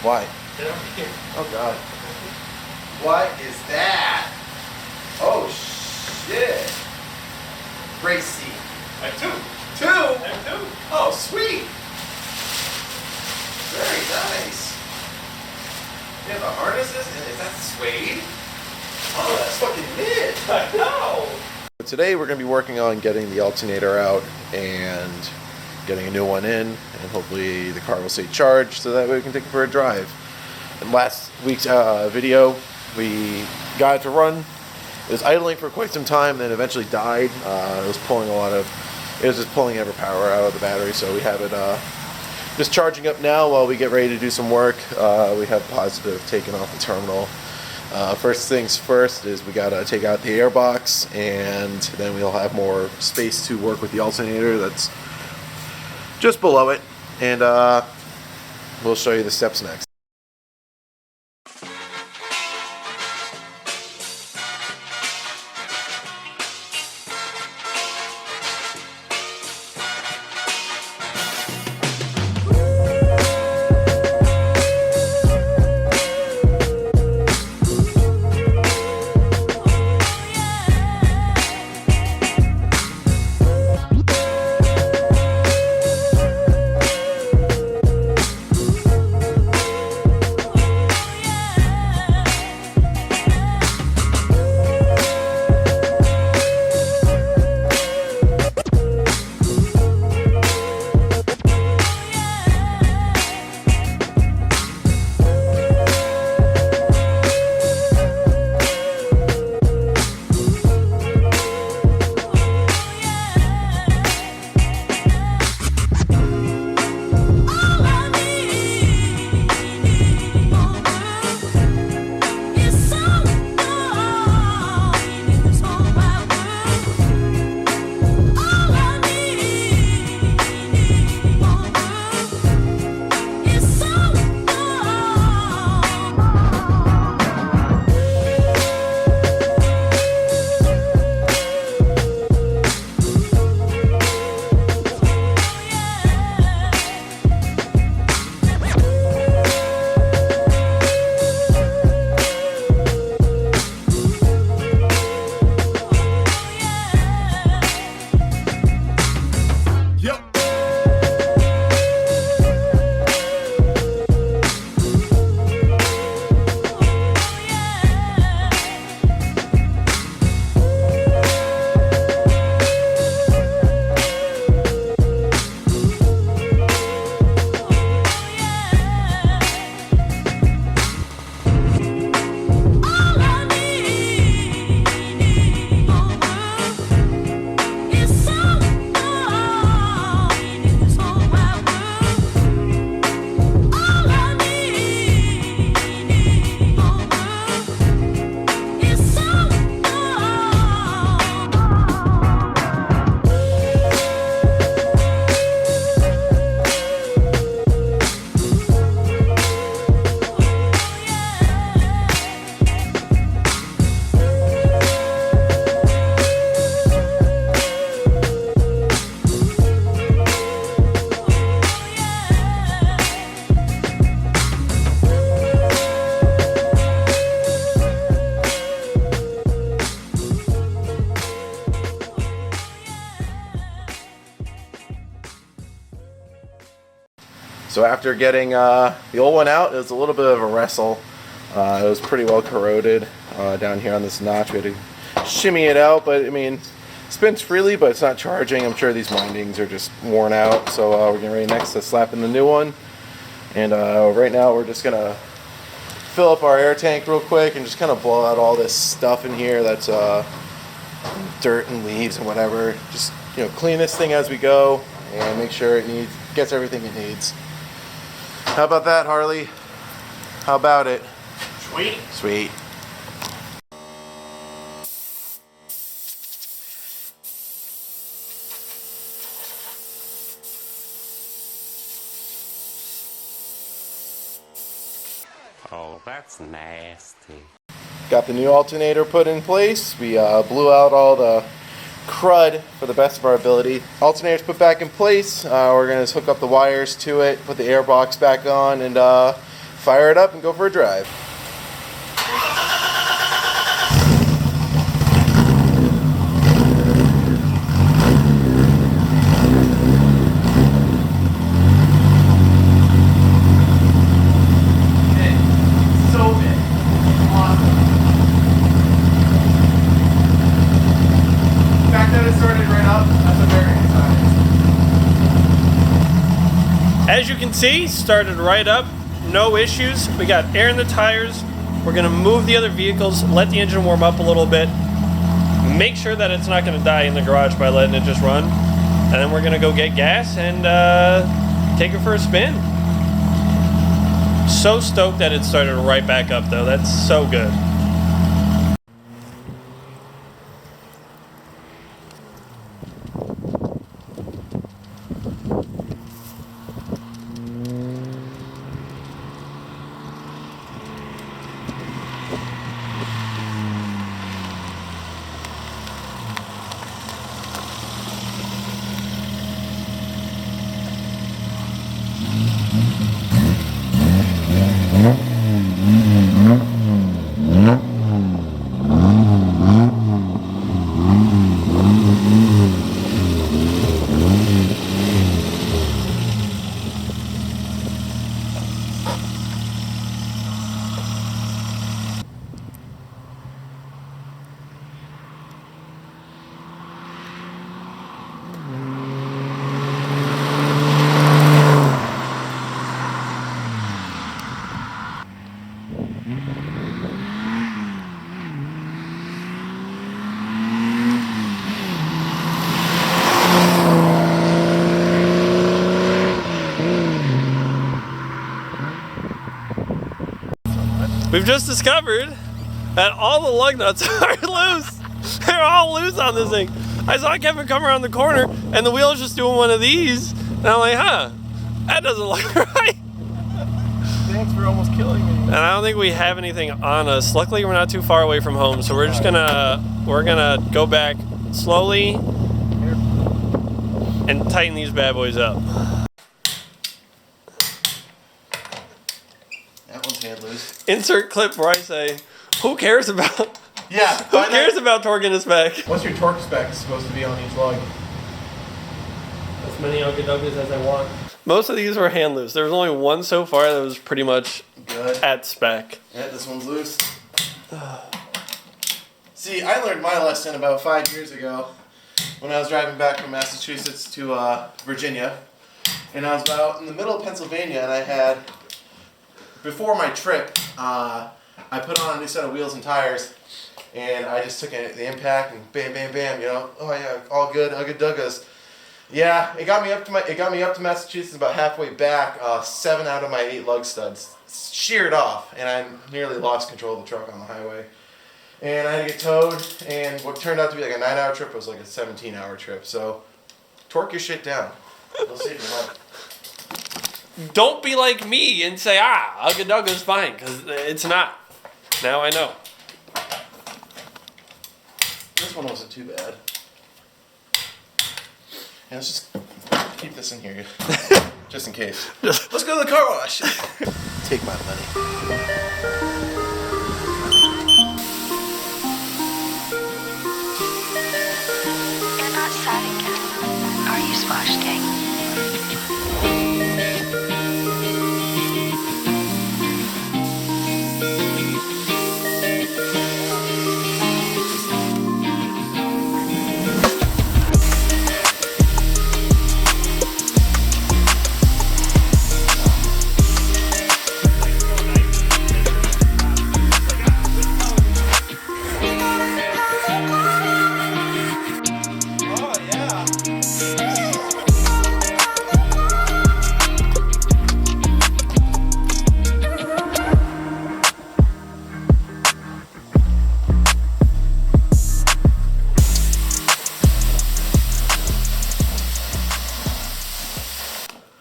Why? Get over here. Oh God. What is that? Oh shit. Great seat. I have two. Two? I have two. Oh sweet. Very nice. You have the harnesses? Is that suede? Oh, that's fucking mid. I know. Today we're going to be working on getting the alternator out and getting a new one in, and hopefully the car will stay charged so that way we can take it for a drive. In last week's video, we got it to run. It was idling for quite some time, then eventually died. It was just pulling every power out of the battery, so we have it just charging up now while we get ready to do some work. We have positive taken off the terminal. First things first is we gotta take out the airbox, and then we'll have more space to work with the alternator that's just below it, and we'll show you the steps next. So after getting the old one out, it was a little bit of a wrestle. It was pretty well corroded down here on this notch. We had to shimmy it out, but I mean, it spins freely, but it's not charging. I'm sure these windings are just worn out. So we're getting ready next to slap in the new one. And right now we're just gonna fill up our air tank real quick and just kind of blow out all this stuff in here that's dirt and leaves and whatever. Just, you know, clean this thing as we go and make sure it gets everything it needs. How about that, Harley? How about it? Sweet. Sweet. Oh, that's nasty. Got the new alternator put in place. We blew out all the crud for the best of our ability. Alternator's put back in place. We're going to hook up the wires to it, put the air box back on, and fire it up and go for a drive. As you can see, started right up, no issues. We got air in the tires. We're gonna move the other vehicles, let the engine warm up a little bit, make sure that it's not gonna die in the garage by letting it just run, and then we're gonna go get gas and take it for a spin. So stoked that it started right back up though, that's so good. We've just discovered that all the lug nuts are loose. They're all loose on this thing. I saw Kevin come around the corner and the wheel's just doing one of these. And I'm like, huh, that doesn't look right. Thanks for almost killing me. And I don't think we have anything on us. Luckily, we're not too far away from home, so we're just gonna go back slowly and tighten these bad boys up. That one's hand loose. Insert clip where I say, who cares about Yeah. who cares about torquing this back? What's your torque spec supposed to be on each lug? As many Ugga-Duggas as I want. Most of these were hand loose. There was only one so far that was pretty much Good. at spec. Yeah, this one's loose. See, I learned my lesson about 5 years ago when I was driving back from Massachusetts to Virginia. And I was about in the middle of Pennsylvania, and I had, before my trip, I put on a new set of wheels and tires, and I just took the impact and bam, bam, bam, you know, oh yeah, all good, Ugga-Duggas. Yeah, it got me up to Massachusetts about halfway back. 7 out of my 8 lug studs sheared off, and I nearly lost control of the truck on the highway. And I had to get towed, and what turned out to be like a 9-hour trip was like a 17-hour trip. So, torque your shit down. It'll save your life. Don't be like me and say, Ugga-Dugga's fine, because it's not. Now I know. This one wasn't too bad. And let's just keep this in here, just in case. Let's go to the car wash. Take my money. You're not sad again, are you, Splash King?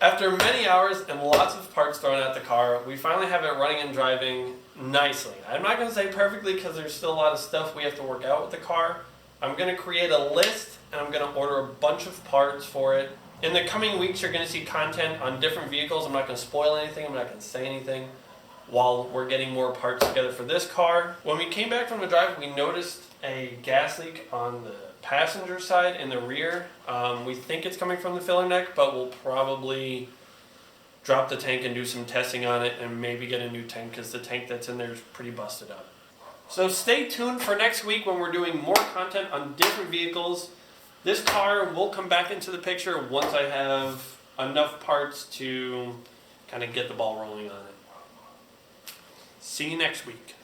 After many hours and lots of parts thrown at the car, we finally have it running and driving nicely. I'm not going to say perfectly because there's still a lot of stuff we have to work out with the car. I'm going to create a list and I'm going to order a bunch of parts for it. In the coming weeks, you're going to see content on different vehicles. I'm not going to spoil anything. I'm not going to say anything. while we're getting more parts together for this car. When we came back from the drive, we noticed a gas leak on the passenger side in the rear. We think it's coming from the filler neck, but we'll probably drop the tank and do some testing on it and maybe get a new tank because the tank that's in there is pretty busted up. So stay tuned for next week when we're doing more content on different vehicles. This car will come back into the picture once I have enough parts to kind of get the ball rolling on it. See you next week.